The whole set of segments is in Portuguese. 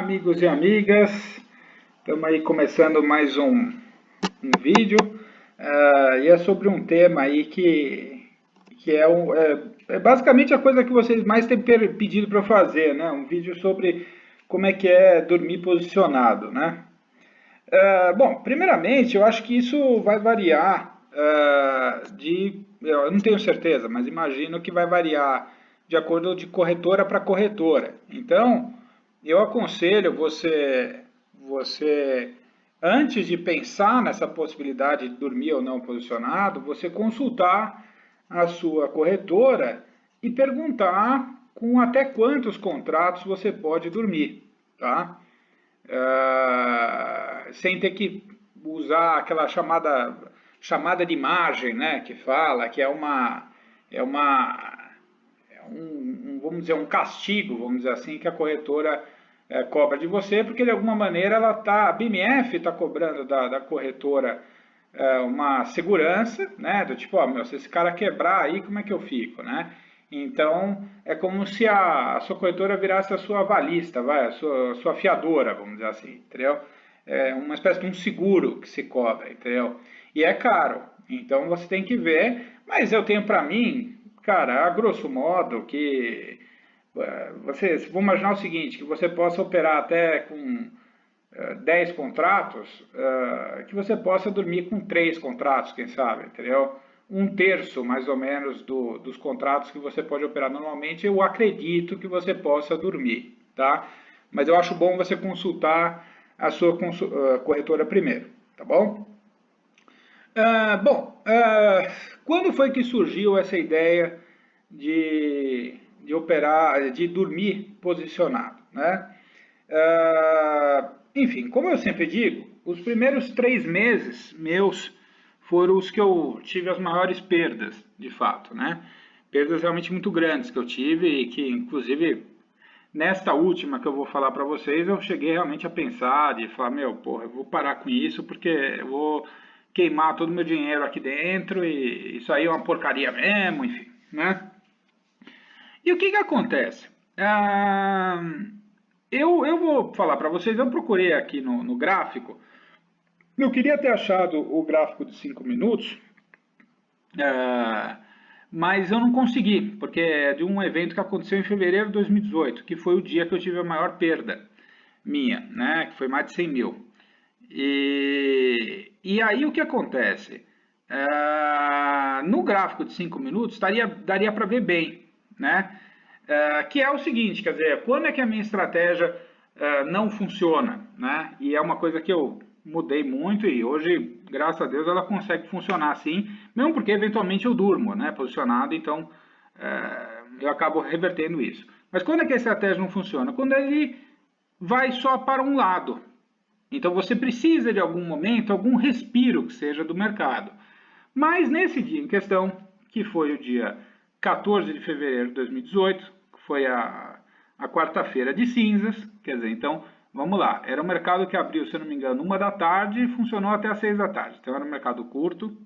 amigos e amigas, estamos aí começando mais um vídeo e é sobre um tema aí que é basicamente a coisa que vocês mais têm pedido para eu fazer, né? Um vídeo sobre como é que é dormir posicionado, né? Bom, primeiramente eu acho que isso vai variar eu não tenho certeza, mas imagino que vai variar de acordo de corretora para corretora. Então, eu aconselho você, antes de pensar nessa possibilidade de dormir ou não posicionado, você consultar a sua corretora e perguntar com até quantos contratos você pode dormir, tá? Sem ter que usar aquela chamada de margem, né, que fala que é vamos dizer, um castigo, vamos dizer assim, que a corretora cobra de você, porque de alguma maneira a BMF está cobrando da corretora uma segurança, né, do tipo, se esse cara quebrar aí, como é que eu fico, né? Então, é como se a sua corretora virasse a sua avalista, a sua fiadora, vamos dizer assim, entendeu? É uma espécie de um seguro que se cobra, entendeu? E é caro, então você tem que ver, mas eu tenho para mim, cara, a grosso modo, que vamos imaginar o seguinte, que você possa operar até com 10 contratos, que você possa dormir com 3 contratos, quem sabe, entendeu? Um terço, mais ou menos, dos contratos que você pode operar normalmente, eu acredito que você possa dormir, tá? Mas eu acho bom você consultar a sua corretora primeiro, tá bom? Quando foi que surgiu essa ideia de operar, de dormir posicionado, né? Enfim, como eu sempre digo, os primeiros 3 meses meus foram os que eu tive as maiores perdas, de fato, né? Perdas realmente muito grandes que eu tive e que, inclusive, nesta última que eu vou falar para vocês, eu cheguei realmente a pensar de falar, eu vou parar com isso porque eu vou queimar todo o meu dinheiro aqui dentro e isso aí é uma porcaria mesmo, enfim, né? E o que acontece? Eu vou falar para vocês, eu procurei aqui no gráfico, eu queria ter achado o gráfico de 5 minutos, mas eu não consegui, porque é de um evento que aconteceu em fevereiro de 2018, que foi o dia que eu tive a maior perda minha, né, que foi mais de 100 mil. E aí o que acontece? No gráfico de 5 minutos daria para ver bem, né? Que é o seguinte, quer dizer, quando é que a minha estratégia não funciona, né? E é uma coisa que eu mudei muito e hoje, graças a Deus, ela consegue funcionar assim, mesmo porque eventualmente eu durmo, né, posicionado, então eu acabo revertendo isso. Mas quando é que a estratégia não funciona? Quando ele vai só para um lado. Então você precisa de algum momento, algum respiro que seja do mercado. Mas nesse dia em questão, que foi o dia 14 de fevereiro de 2018, que foi a quarta-feira de cinzas, quer dizer, então, vamos lá, era um mercado que abriu, se eu não me engano, 1 da tarde e funcionou até as 6 da tarde. Então era um mercado curto,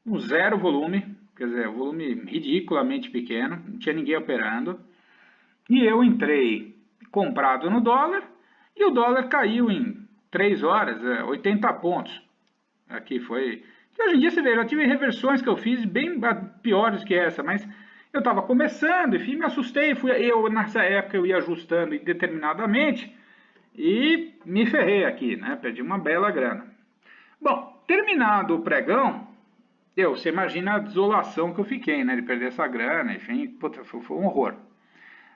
um zero volume, quer dizer, volume ridiculamente pequeno, não tinha ninguém operando. E eu entrei comprado no dólar e o dólar caiu em 3 horas, 80 pontos. Aqui foi... Hoje em dia, você vê, já tive reversões que eu fiz bem piores que essa, mas eu estava começando, enfim, me assustei. Nessa época, eu ia ajustando indeterminadamente e me ferrei aqui, né? Perdi uma bela grana. Bom, terminado o pregão, você imagina a desolação que eu fiquei, né? De perder essa grana, enfim, puta, foi um horror.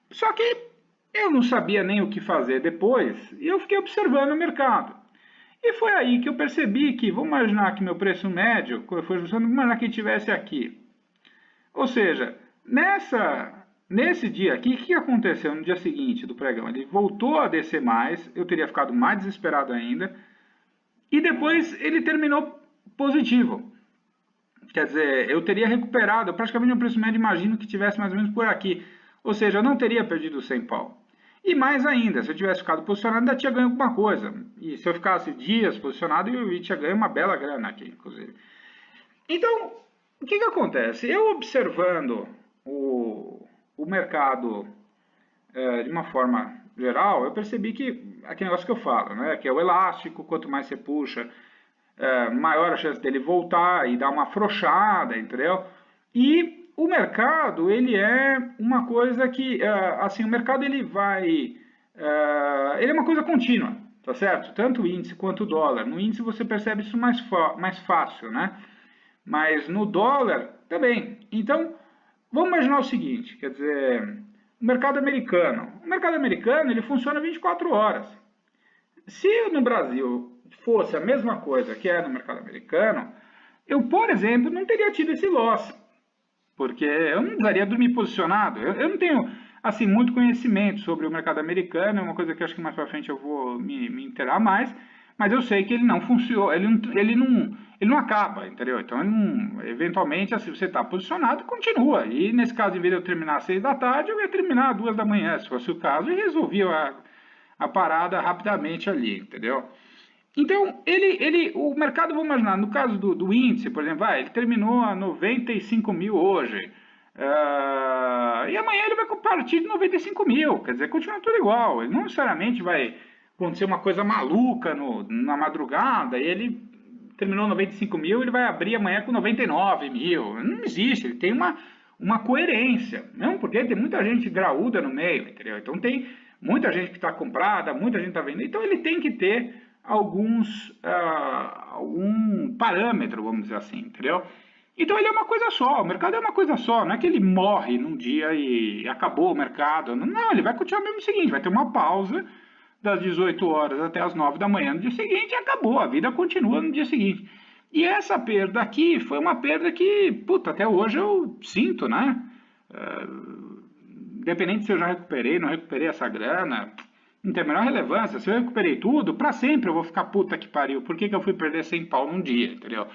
Só que eu não sabia nem o que fazer depois e eu fiquei observando o mercado. E foi aí que eu percebi que, vamos imaginar que meu preço médio, quando eu fui ajustando, vamos imaginar que estivesse aqui. Ou seja, nesse dia aqui, o que aconteceu no dia seguinte do pregão? Ele voltou a descer mais, eu teria ficado mais desesperado ainda, e depois ele terminou positivo. Quer dizer, eu teria recuperado, praticamente o preço médio, imagino que tivesse mais ou menos por aqui. Ou seja, eu não teria perdido 100 pau. E mais ainda, se eu tivesse ficado posicionado, ainda tinha ganho alguma coisa. E se eu ficasse dias posicionado, eu tinha ganho uma bela grana aqui, inclusive. Então, o que acontece? Eu observando o mercado de uma forma geral, eu percebi que aquele negócio que eu falo, né, que é o elástico, quanto mais você puxa, maior a chance dele voltar e dar uma afrouxada, entendeu? E o mercado, ele é uma coisa que, assim, o mercado ele vai, ele é uma coisa contínua, tá certo? Tanto o índice quanto o dólar. No índice você percebe isso mais fácil, né? Mas no dólar também. Então, vamos imaginar o seguinte, quer dizer, o mercado americano ele funciona 24 horas. Se no Brasil fosse a mesma coisa que é no mercado americano, eu, por exemplo, não teria tido esse loss, porque eu não precisaria dormir posicionado. Eu não tenho assim muito conhecimento sobre o mercado americano, é uma coisa que acho que mais para frente eu vou me inteirar mais, mas eu sei que ele não funciona, ele não acaba, entendeu? Então, eventualmente, assim, você está posicionado, continua. E nesse caso, em vez de eu terminar às 6 da tarde, eu ia terminar às 2 da manhã, se fosse o caso, e resolvia a parada rapidamente ali, entendeu? Então, o mercado, vamos imaginar, no caso do índice, por exemplo, ele terminou a 95 mil hoje, e amanhã ele vai partir de 95 mil, quer dizer, continua tudo igual, ele não necessariamente vai acontecer uma coisa maluca na madrugada, e ele terminou 95 mil, ele vai abrir amanhã com 99 mil, não existe, ele tem uma coerência, não? Porque tem muita gente graúda no meio, entendeu? Então tem muita gente que está comprada, muita gente está vendendo, então ele tem que ter algum parâmetro, vamos dizer assim, entendeu? Então ele é uma coisa só, o mercado é uma coisa só, não é que ele morre num dia e acabou o mercado, não, ele vai continuar mesmo o seguinte, vai ter uma pausa das 18 horas até as 9 da manhã no dia seguinte e acabou, a vida continua no dia seguinte. E essa perda aqui foi uma perda que, puta, até hoje eu sinto, né? Independente se eu já recuperei, não recuperei essa grana, não tem a menor relevância. Se eu recuperei tudo, para sempre eu vou ficar puta que pariu. Por que eu fui perder 100 pau num dia, entendeu?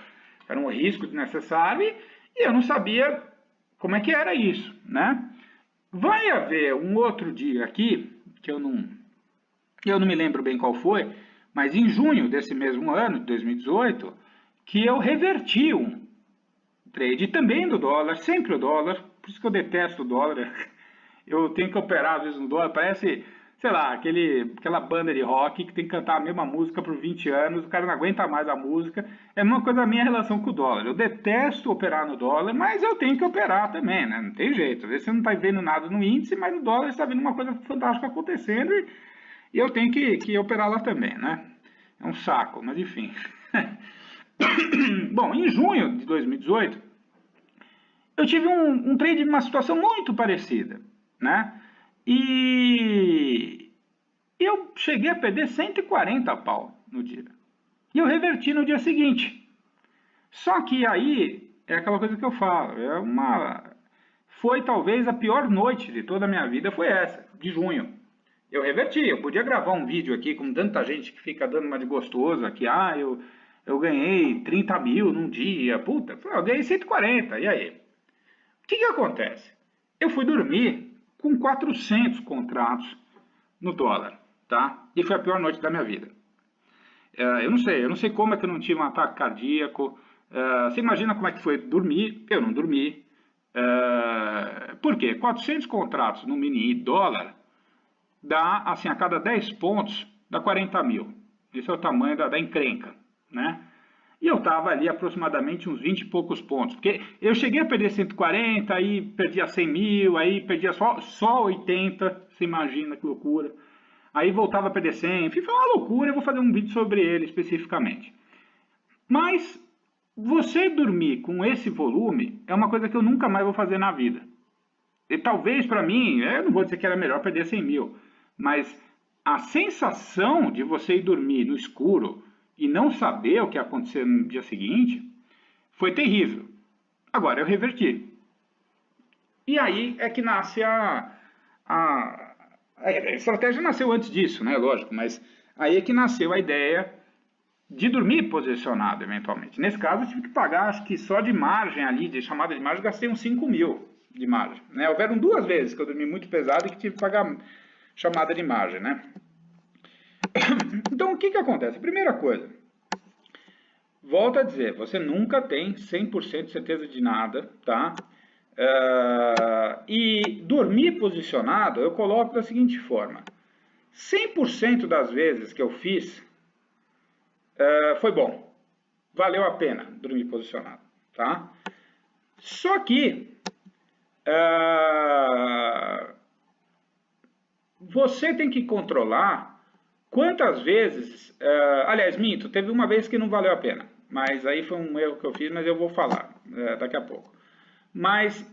Era um risco desnecessário e eu não sabia como é que era isso, né? Vai haver um outro dia aqui, que eu não me lembro bem qual foi, mas em junho desse mesmo ano, de 2018, que eu reverti um trade também do dólar, sempre o dólar, por isso que eu detesto o dólar. Eu tenho que operar às vezes no dólar, parece, sei lá, aquela banda de rock que tem que cantar a mesma música por 20 anos, o cara não aguenta mais a música. É uma coisa a minha relação com o dólar. Eu detesto operar no dólar, mas eu tenho que operar também, né? Não tem jeito. Às vezes você não está vendo nada no índice, mas no dólar você está vendo uma coisa fantástica acontecendo e eu tenho que operar lá também, né? É um saco, mas enfim. Bom, em junho de 2018, eu tive um trade de uma situação muito parecida, né? E eu cheguei a perder 140 pau no dia. E eu reverti no dia seguinte. Só que aí, é aquela coisa que eu falo, foi talvez a pior noite de toda a minha vida, foi essa, de junho. Eu reverti, eu podia gravar um vídeo aqui com tanta gente que fica dando uma de gostoso aqui, eu ganhei 30 mil num dia, puta, eu ganhei 140, e aí? O que acontece? Eu fui dormir com 400 contratos no dólar, tá? E foi a pior noite da minha vida. Eu não sei como é que eu não tive um ataque cardíaco, você imagina como é que foi dormir, eu não dormi. Por quê? 400 contratos no mini dólar dá, assim, a cada 10 pontos, dá 40 mil. Esse é o tamanho da encrenca, né? E eu estava ali aproximadamente uns 20 e poucos pontos, porque eu cheguei a perder 140, aí perdia 100 mil, aí perdia só 80, você imagina que loucura. Aí voltava a perder 100, enfim, foi uma loucura, eu vou fazer um vídeo sobre ele especificamente. Mas você dormir com esse volume é uma coisa que eu nunca mais vou fazer na vida. E talvez para mim, eu não vou dizer que era melhor perder 100 mil, mas a sensação de você ir dormir no escuro e não saber o que ia acontecer no dia seguinte foi terrível. Agora eu reverti. E aí é que nasce a estratégia nasceu antes disso, né? Lógico, mas aí é que nasceu a ideia de dormir posicionado, eventualmente. Nesse caso, eu tive que pagar, acho que só de margem ali, de chamada de margem, gastei uns 5 mil de margem. Né? Houveram 2 vezes que eu dormi muito pesado e que tive que pagar chamada de margem, né? Então, o que acontece? Primeira coisa, volto a dizer, você nunca tem 100% de certeza de nada, tá? E dormir posicionado, eu coloco da seguinte forma. 100% das vezes que eu fiz, foi bom. Valeu a pena dormir posicionado, tá? Só que você tem que controlar quantas vezes... aliás, minto, teve uma vez que não valeu a pena, mas aí foi um erro que eu fiz, mas eu vou falar daqui a pouco. Mas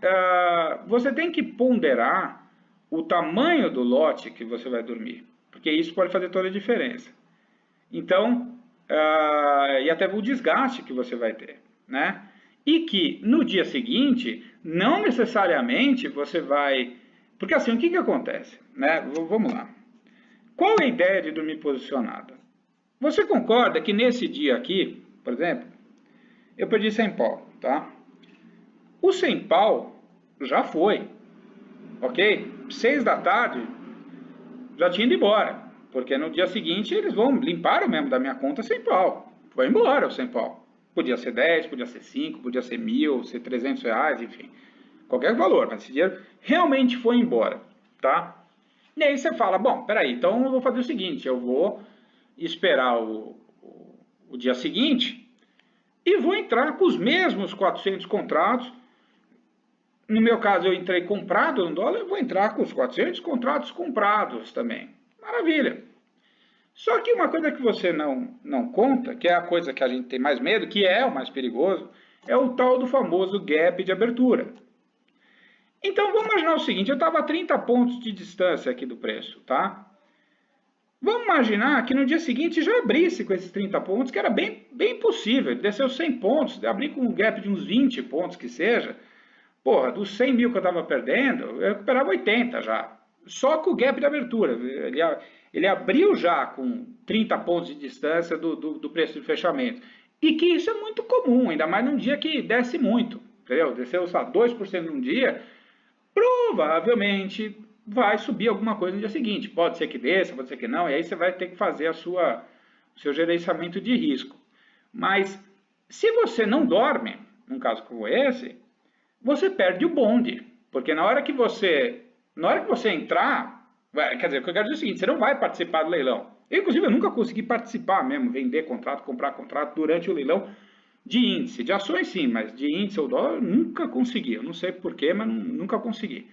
você tem que ponderar o tamanho do lote que você vai dormir, porque isso pode fazer toda a diferença. Então, e até o desgaste que você vai ter, né? E que no dia seguinte, não necessariamente você vai... Porque assim, o que acontece? Né? Vamos lá. Qual é a ideia de dormir posicionado? Você concorda que nesse dia aqui, por exemplo, eu perdi 100 pau, tá? O 100 pau já foi, ok? 6 da tarde já tinha ido embora, porque no dia seguinte eles vão limpar mesmo da minha conta 100 pau. Foi embora o 100 pau. Podia ser 10, podia ser 5, podia ser 1.000, ser 300 reais, enfim. Qualquer valor, mas esse dinheiro realmente foi embora, tá? E aí você fala, bom, peraí, então eu vou fazer o seguinte, eu vou esperar o dia seguinte e vou entrar com os mesmos 400 contratos. No meu caso, eu entrei comprado no dólar, eu vou entrar com os 400 contratos comprados também. Maravilha. Só que uma coisa que você não conta, que é a coisa que a gente tem mais medo, que é o mais perigoso, é o tal do famoso gap de abertura. Então, vamos imaginar o seguinte, eu estava a 30 pontos de distância aqui do preço, tá? Vamos imaginar que no dia seguinte já abrisse com esses 30 pontos, que era bem possível, desceu 100 pontos, abrir com um gap de uns 20 pontos que seja, porra, dos 100 mil que eu estava perdendo, eu recuperava 80 já, só com o gap de abertura, ele abriu já com 30 pontos de distância do preço de fechamento, e que isso é muito comum, ainda mais num dia que desce muito, entendeu? Desceu só 2% num dia, provavelmente vai subir alguma coisa no dia seguinte. Pode ser que desça, pode ser que não, e aí você vai ter que fazer o seu gerenciamento de risco. Mas se você não dorme, num caso como esse, você perde o bonde. Porque na hora que você entrar, quer dizer, o que eu quero dizer é o seguinte, você não vai participar do leilão. Inclusive, eu nunca consegui participar mesmo, vender contrato, comprar contrato durante o leilão de índice, de ações sim, mas de índice ou dólar nunca consegui. Eu não sei porquê, mas nunca consegui.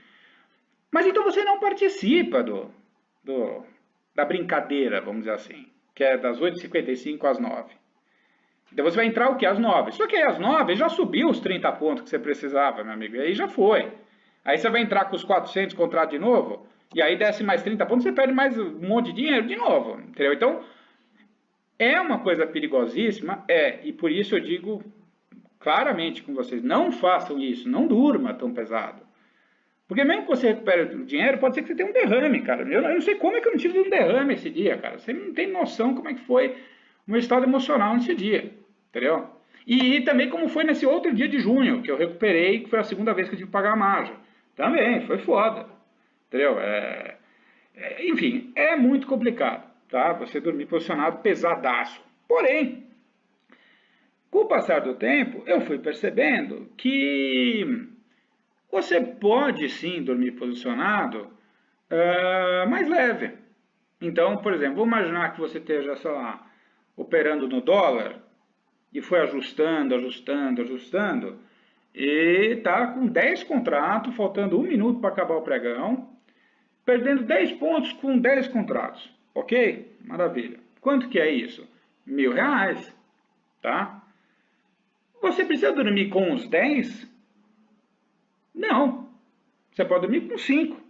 Mas então você não participa da brincadeira, vamos dizer assim, que é das 8h55 às 9. Então você vai entrar o que? Às 9. Só que aí às 9 já subiu os 30 pontos que você precisava, meu amigo, e aí já foi. Aí você vai entrar com os 400 contratos de novo, e aí desce mais 30 pontos, você perde mais um monte de dinheiro de novo, entendeu? Então, é uma coisa perigosíssima, e por isso eu digo claramente com vocês, não façam isso, não durma tão pesado. Porque mesmo que você recupere o dinheiro, pode ser que você tenha um derrame, cara. Eu não sei como é que eu não tive um derrame esse dia, cara. Você não tem noção como é que foi o meu estado emocional nesse dia, entendeu? E também como foi nesse outro dia de junho, que eu recuperei, que foi a segunda vez que eu tive que pagar a margem. Também, foi foda, entendeu? Enfim, é muito complicado, tá? Você dormir posicionado pesadaço. Porém, com o passar do tempo, eu fui percebendo que você pode sim dormir posicionado mais leve. Então, por exemplo, vamos imaginar que você esteja, sei lá, operando no dólar e foi ajustando, e está com 10 contratos, faltando 1 minuto para acabar o pregão, perdendo 10 pontos com 10 contratos. Ok? Maravilha. Quanto que é isso? R$1.000, tá? Você precisa dormir com os 10? Não. Você pode dormir com 5.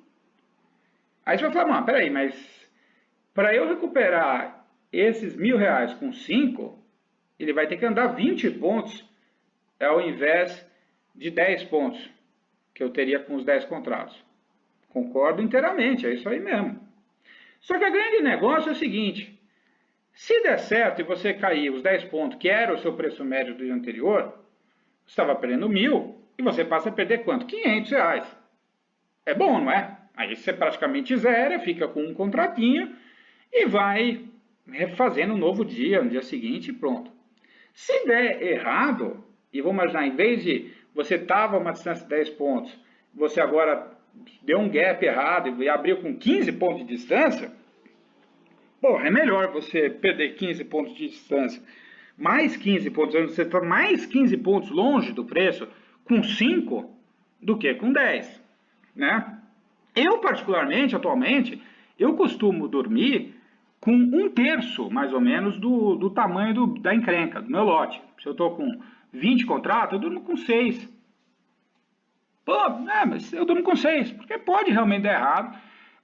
Aí você vai falar, peraí, mas para eu recuperar esses R$1.000 com 5, ele vai ter que andar 20 pontos ao invés de 10 pontos que eu teria com os 10 contratos. Concordo inteiramente, é isso aí mesmo. Só que o grande negócio é o seguinte, se der certo e você cair os 10 pontos, que era o seu preço médio do dia anterior, você estava perdendo 1.000 e você passa a perder quanto? R$500. É bom, não é? Aí você praticamente zera, fica com um contratinho e vai refazendo um novo dia, no dia seguinte e pronto. Se der errado, e vamos imaginar, em vez de você estava a uma distância de 10 pontos, você agora deu um gap errado e abriu com 15 pontos de distância, pô, é melhor você perder 15 pontos de distância, mais 15 pontos, você está mais 15 pontos longe do preço com 5 do que com 10, né? Eu, particularmente, atualmente, eu costumo dormir com 1/3, mais ou menos, do tamanho da encrenca, do meu lote. Se eu estou com 20 contratos, eu durmo com 6. Pô, mas eu durmo com 6, porque pode realmente dar errado.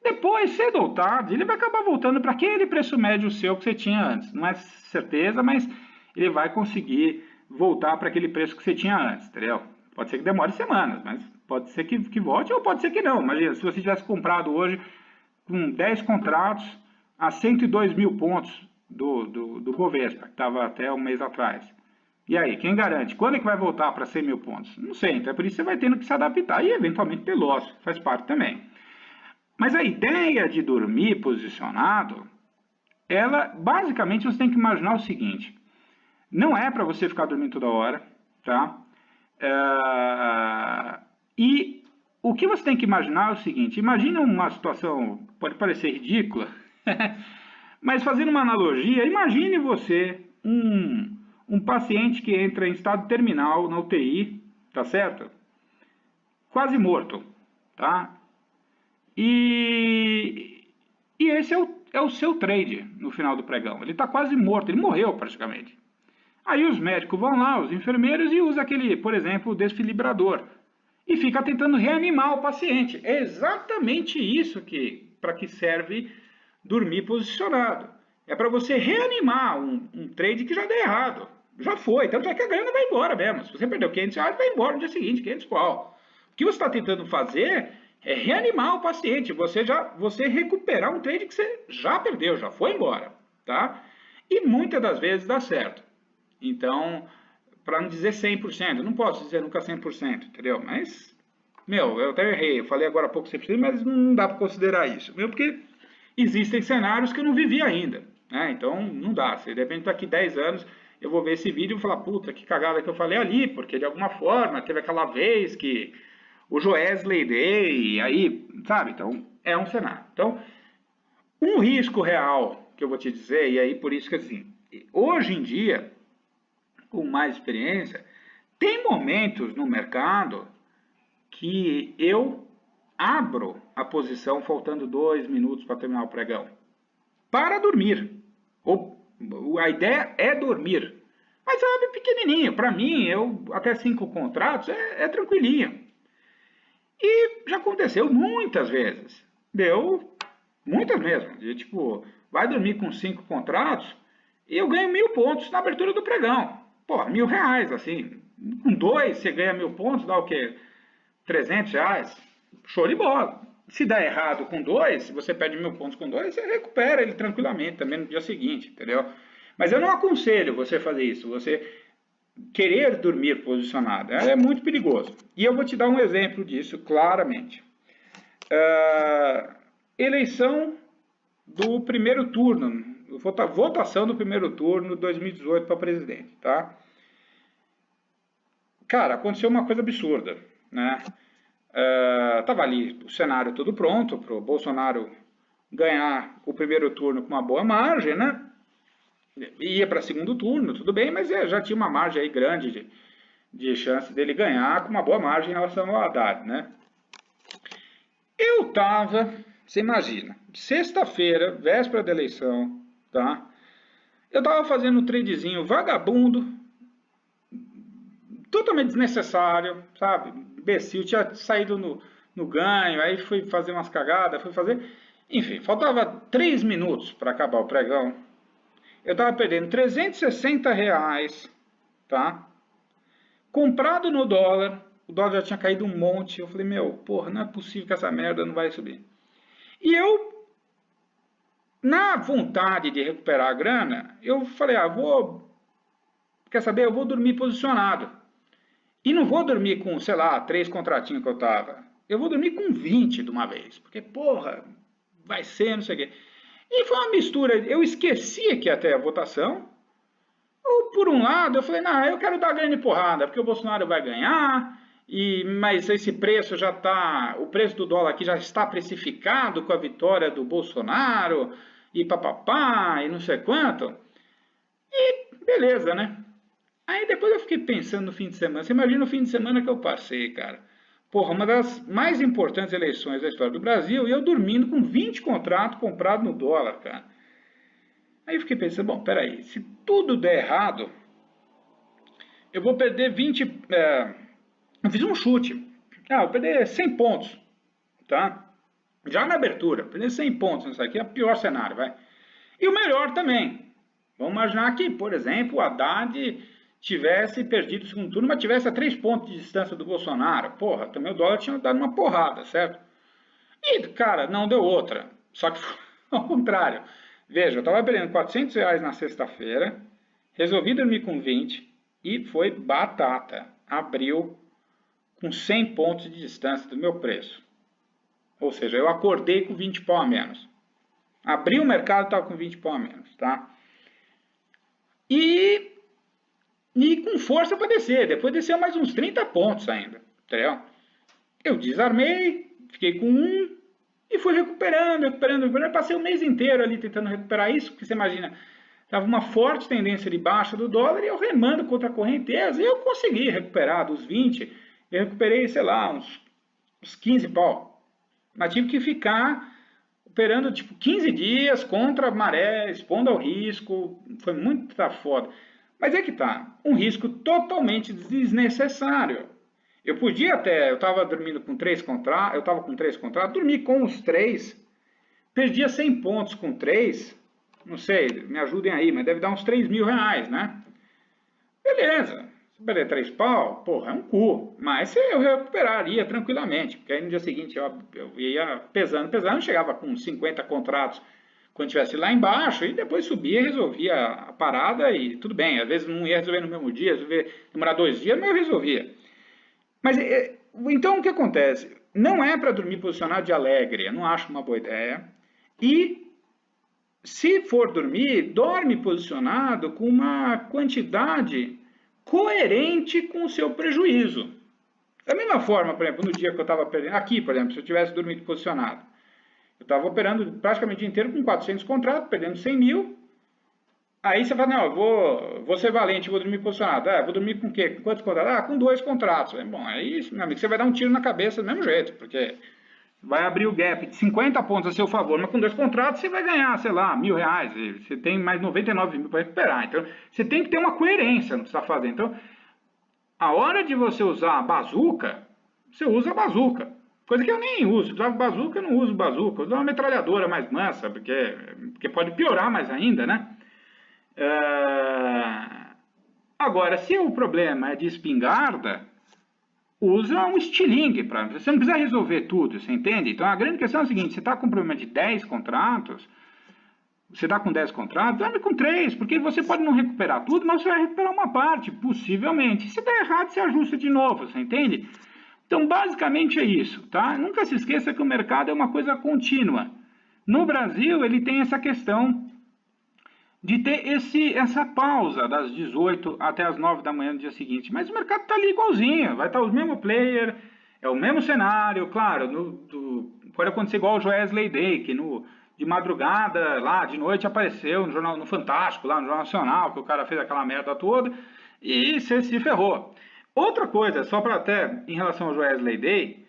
Depois, cedo ou tarde, ele vai acabar voltando para aquele preço médio seu que você tinha antes. Não é certeza, mas ele vai conseguir voltar para aquele preço que você tinha antes, entendeu? Pode ser que demore semanas, mas pode ser que volte ou pode ser que não. Imagina, se você tivesse comprado hoje com 10 contratos a 102 mil pontos do Bovespa, que estava até um mês atrás. E aí, quem garante? Quando é que vai voltar para 100 mil pontos? Não sei, então é por isso que você vai tendo que se adaptar e eventualmente ter loss, faz parte também. Mas a ideia de dormir posicionado, ela, basicamente, você tem que imaginar o seguinte, não é para você ficar dormindo toda hora, tá? E o que você tem que imaginar é o seguinte, imagine uma situação, pode parecer ridícula, mas fazendo uma analogia, imagine você um paciente que entra em estado terminal na UTI, tá certo? Quase morto, tá? E esse é o seu trade no final do pregão. Ele está quase morto, ele morreu praticamente. Aí os médicos vão lá, os enfermeiros, e usam aquele, por exemplo, desfibrilador. E fica tentando reanimar o paciente. É exatamente isso para que serve dormir posicionado. É para você reanimar um trade que já deu errado. Já foi, tanto é que a grana vai embora mesmo. Se você perdeu 500 reais, vai embora no dia seguinte, 500 qual. O que você está tentando fazer é reanimar o paciente, você recuperar um trade que você já perdeu, já foi embora, tá? E muitas das vezes dá certo. Então, para não dizer 100%, eu não posso dizer nunca 100%, entendeu? Mas, eu até errei, eu falei agora há pouco 100%, mas não dá para considerar isso, porque existem cenários que eu não vivi ainda, né? Então, não dá, se de repente daqui 10 anos eu vou ver esse vídeo e vou falar, puta, que cagada que eu falei ali, porque de alguma forma teve aquela vez que o Joesley Day, aí, sabe? Então, é um cenário. Então, um risco real que eu vou te dizer, e aí por isso que assim, hoje em dia, com mais experiência, tem momentos no mercado que eu abro a posição faltando 2 minutos para terminar o pregão, para dormir. A ideia é dormir, mas abre pequenininho. Para mim, até 5 contratos é tranquilinho. E já aconteceu muitas vezes. Deu muitas mesmo. De, tipo, vai dormir com 5 contratos e eu ganho 1.000 pontos na abertura do pregão. Pô, R$1.000, assim. Com 2 você ganha 1.000 pontos, dá o quê? R$300. Show de bola. Se dá errado com 2, se você perde 1.000 pontos com 2, você recupera ele tranquilamente também no dia seguinte, entendeu? Mas eu não aconselho você fazer isso. Você querer dormir posicionado é muito perigoso. E eu vou te dar um exemplo disso claramente. Eleição do primeiro turno, votação do primeiro turno 2018 para presidente, tá? Cara, aconteceu uma coisa absurda, né? Tava ali o cenário todo pronto para o Bolsonaro ganhar o primeiro turno com uma boa margem, né? Ia para segundo turno, tudo bem, mas já tinha uma margem aí grande de chance dele ganhar com uma boa margem em relação ao Haddad, né? Eu tava, você imagina, sexta-feira, véspera da eleição, tá? Eu tava fazendo um tradezinho vagabundo, totalmente desnecessário, sabe? Imbecil, tinha saído no ganho, aí fui fazer umas cagadas, enfim, faltava 3 minutos para acabar o pregão. Eu estava perdendo R$360, tá? Comprado no dólar, o dólar já tinha caído um monte. Eu falei, porra, não é possível que essa merda não vai subir. E eu, na vontade de recuperar a grana, eu falei, quer saber, eu vou dormir posicionado. E não vou dormir com, sei lá, 3 contratinhos que eu tava. Eu vou dormir com 20 de uma vez. Porque, porra, vai ser, não sei o quê. E foi uma mistura, eu esquecia que ia ter a votação, Ou por um lado, eu falei, não, eu quero dar grande porrada, porque o Bolsonaro vai ganhar, mas esse preço já está, o preço do dólar aqui já está precificado com a vitória do Bolsonaro, e papapá, e não sei quanto. E beleza, né? Aí depois eu fiquei pensando no fim de semana. Você imagina o fim de semana que eu passei, cara. Porra, uma das mais importantes eleições da história do Brasil, e eu dormindo com 20 contratos comprados no dólar, cara. Aí eu fiquei pensando, bom, peraí, se tudo der errado, eu vou perder 20. Eu fiz um chute. Ah, eu vou perder 100 pontos, tá? Já na abertura, perder 100 pontos, isso aqui é o pior cenário, vai. E o melhor também. Vamos imaginar que, por exemplo, o Haddad tivesse perdido o segundo turno, mas tivesse a 3 pontos de distância do Bolsonaro. Porra, também o dólar tinha dado uma porrada, certo? E, cara, não deu outra. Só que foi ao contrário. Veja, eu estava perdendo R$ 400 na sexta-feira, resolvi dormir com 20 e foi batata. Abriu com 100 pontos de distância do meu preço. Ou seja, eu acordei com 20 pau a menos. Abri o mercado e estava com 20 pau a menos, tá? E com força para descer. Depois desceu mais uns 30 pontos ainda, entendeu? Eu desarmei, fiquei com um e fui recuperando. Passei o mês inteiro ali tentando recuperar isso, porque você imagina, estava uma forte tendência de baixa do dólar e eu remando contra a correnteza e eu consegui recuperar dos 20. Eu recuperei, sei lá, uns 15 pau. Mas tive que ficar operando tipo 15 dias contra a maré, expondo ao risco. Foi muito foda. Mas é que tá, um risco totalmente desnecessário. Eu podia até, eu estava dormindo com 3 contratos, eu estava com 3 contratos, dormi com os 3, perdia 100 pontos com 3, não sei, me ajudem aí, mas deve dar uns R$ 3.000, né? Beleza, se perder 3 pau, porra, é um cu, mas eu recuperaria tranquilamente, porque aí no dia seguinte eu ia pesando, chegava com 50 contratos quando estivesse lá embaixo, e depois subia e resolvia a parada, e tudo bem, às vezes não ia resolver no mesmo dia, demorar 2 dias, mas eu resolvia. Mas, então, o que acontece? Não é para dormir posicionado de alegre, eu não acho uma boa ideia, e se for dormir, dorme posicionado com uma quantidade coerente com o seu prejuízo. Da mesma forma, por exemplo, no dia que eu estava perdendo, aqui, por exemplo, se eu tivesse dormido posicionado, eu estava operando praticamente o dia inteiro com 400 contratos, perdendo 100 mil. Aí você fala, não, eu vou ser valente, vou dormir posicionado. Vou dormir com o quê? Com quantos contratos? Com 2 contratos. Bom, é isso, meu amigo, você vai dar um tiro na cabeça do mesmo jeito, porque vai abrir o gap de 50 pontos a seu favor, mas com 2 contratos você vai ganhar, sei lá, R$ 1.000. Você tem mais 99 mil para recuperar. Então, você tem que ter uma coerência no que você está fazendo. Então, a hora de você usar a bazuca, você usa a bazuca. Coisa que eu nem uso. Usava bazuca, eu não uso bazuca. Eu uso uma metralhadora mais mansa, porque pode piorar mais ainda, né? Agora, se o problema é de espingarda, usa um estilingue. Você não precisa resolver tudo, você entende? Então, a grande questão é a seguinte, você está com um problema de 10 contratos, você está com 10 contratos, ande com 3, porque você pode não recuperar tudo, mas você vai recuperar uma parte, possivelmente. Se der errado, você ajusta de novo, você entende? Então, basicamente é isso, tá? Nunca se esqueça que o mercado é uma coisa contínua. No Brasil, ele tem essa questão de ter essa pausa das 18 até as 9 da manhã do dia seguinte. Mas o mercado está ali igualzinho, vai estar os mesmos players, é o mesmo cenário, claro, pode acontecer igual o Joesley Day, que de madrugada, lá de noite, apareceu no Fantástico, lá no Jornal Nacional, que o cara fez aquela merda toda, e você se ferrou. Outra coisa, só para até em relação ao Joesley Day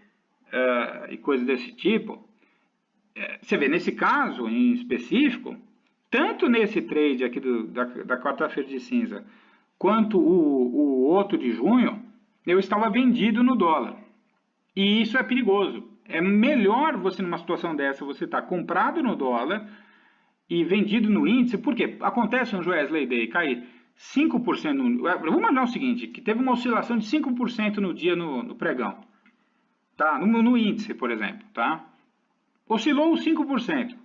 e coisas desse tipo, você vê, nesse caso em específico, tanto nesse trade aqui da quarta-feira de cinza, quanto o outro de junho, eu estava vendido no dólar. E isso é perigoso. É melhor você, numa situação dessa, você estar comprado no dólar e vendido no índice, porque acontece um Joesley Day cair 5% vamos imaginar o seguinte, que teve uma oscilação de 5% no dia no pregão, tá? No índice, por exemplo, tá? Oscilou 5%. O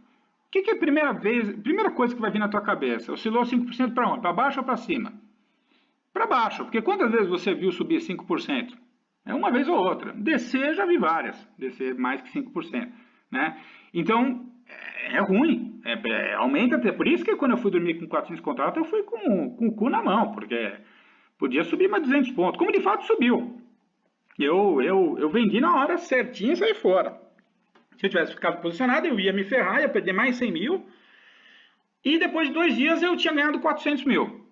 que é a primeira coisa que vai vir na tua cabeça? Oscilou 5% para onde? Para baixo ou para cima? Para baixo, porque quantas vezes você viu subir 5%? É uma vez ou outra. Descer, já vi várias. Descer mais que 5%. Né? Então, é ruim. Aumenta até. Por isso que quando eu fui dormir com 400 contratos, eu fui com o cu na mão, porque podia subir mais 200 pontos, como de fato subiu. Eu vendi na hora certinha e saí fora. Se eu tivesse ficado posicionado, eu ia me ferrar, ia perder mais 100 mil. E depois de 2 dias eu tinha ganhado 400 mil.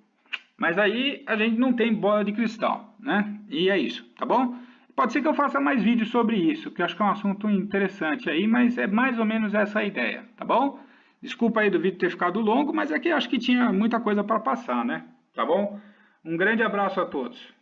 Mas aí a gente não tem bola de cristal, né? E é isso, tá bom? Pode ser que eu faça mais vídeos sobre isso, que eu acho que é um assunto interessante aí, mas é mais ou menos essa a ideia, tá bom? Desculpa aí do vídeo ter ficado longo, mas aqui eu acho que tinha muita coisa para passar, né? Tá bom? Um grande abraço a todos.